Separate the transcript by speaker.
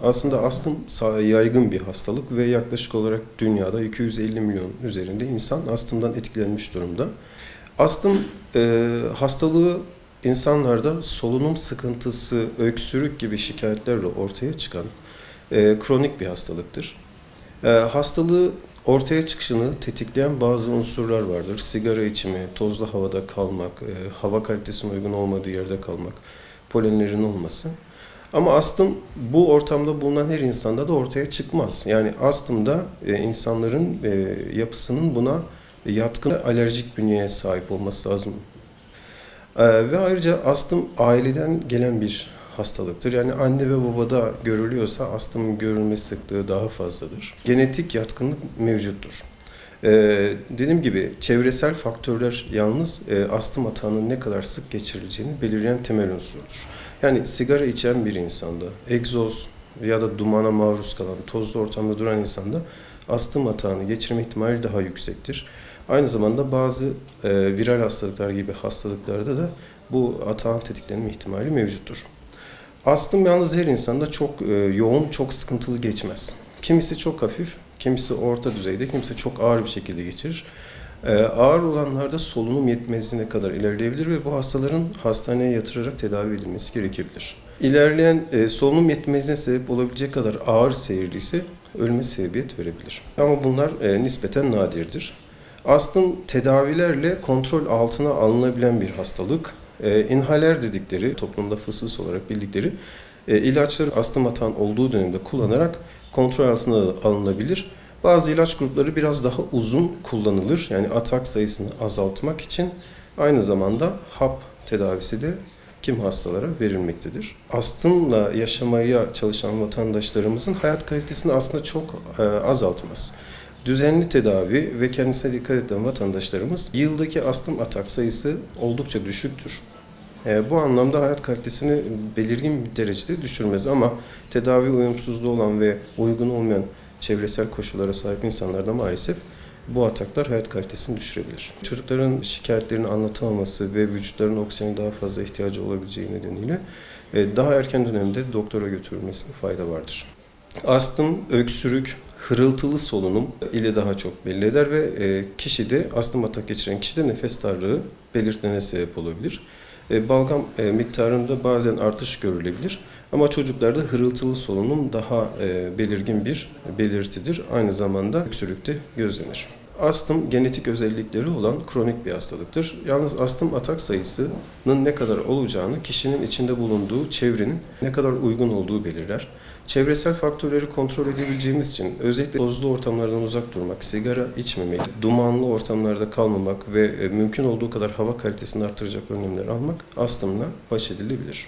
Speaker 1: Aslında astım yaygın bir hastalık ve yaklaşık olarak dünyada 250 milyon üzerinde insan astımdan etkilenmiş durumda. Astım hastalığı insanlarda solunum sıkıntısı, öksürük gibi şikayetlerle ortaya çıkan kronik bir hastalıktır. Hastalığı ortaya çıkışını tetikleyen bazı unsurlar vardır. Sigara içimi, tozlu havada kalmak, hava kalitesine uygun olmadığı yerde kalmak, polenlerin olması. Ama astım bu ortamda bulunan her insanda da ortaya çıkmaz. Yani astımda insanların yapısının buna yatkın alerjik bünyeye sahip olması lazım. Ve ayrıca astım aileden gelen bir hastalıktır. Yani anne ve babada görülüyorsa astımın görülme sıklığı daha fazladır. Genetik yatkınlık mevcuttur. Dediğim gibi çevresel faktörler yalnız astım atağının ne kadar sık geçirileceğini belirleyen temel unsurdur. Yani sigara içen bir insanda, egzoz ya da dumana maruz kalan, tozlu ortamda duran insanda astım atağını geçirme ihtimali daha yüksektir. Aynı zamanda bazı viral hastalıklar gibi hastalıklarda da bu atağın tetiklenme ihtimali mevcuttur. Astım yalnız her insanda çok yoğun, çok sıkıntılı geçmez. Kimisi çok hafif, kimisi orta düzeyde, kimisi çok ağır bir şekilde geçirir. Ağır olanlarda solunum yetmezliğine kadar ilerleyebilir ve bu hastaların hastaneye yatırarak tedavi edilmesi gerekebilir. İlerleyen solunum yetmezliğine sebep olabilecek kadar ağır seyirli ise ölüme sebebiyet verebilir. Ama bunlar nispeten nadirdir. Astım tedavilerle kontrol altına alınabilen bir hastalık. İnhaler dedikleri, toplumda fısfıs olarak bildikleri ilaçları astım atağın olduğu dönemde kullanarak kontrol altına alınabilir. Bazı ilaç grupları biraz daha uzun kullanılır. Yani atak sayısını azaltmak için aynı zamanda hap tedavisi de kim hastalara verilmektedir. Astımla yaşamaya çalışan vatandaşlarımızın hayat kalitesini aslında çok azaltmaz. Düzenli tedavi ve kendisine dikkat eden vatandaşlarımız yıldaki astım atak sayısı oldukça düşüktür. Bu anlamda hayat kalitesini belirgin bir derecede düşürmez ama tedavi uyumsuzluğu olan ve uygun olmayan çevresel koşullara sahip insanlarda maalesef bu ataklar hayat kalitesini düşürebilir. Çocukların şikayetlerini anlatamaması ve vücutlarının oksijene daha fazla ihtiyacı olabileceği nedeniyle daha erken dönemde doktora götürülmesine fayda vardır. Astım, öksürük, hırıltılı solunum ile daha çok belli eder ve kişide astım atak geçiren kişide nefes darlığı belirtilerine sebep olabilir. Balgam miktarında bazen artış görülebilir ama çocuklarda hırıltılı solunum daha belirgin bir belirtidir. Aynı zamanda öksürükte gözlenir. Astım genetik özellikleri olan kronik bir hastalıktır. Yalnız astım atak sayısının ne kadar olacağını kişinin içinde bulunduğu çevrenin ne kadar uygun olduğu belirler. Çevresel faktörleri kontrol edebileceğimiz için özellikle tozlu ortamlardan uzak durmak, sigara içmemek, dumanlı ortamlarda kalmamak ve mümkün olduğu kadar hava kalitesini artıracak önlemler almak astımla baş edilebilir.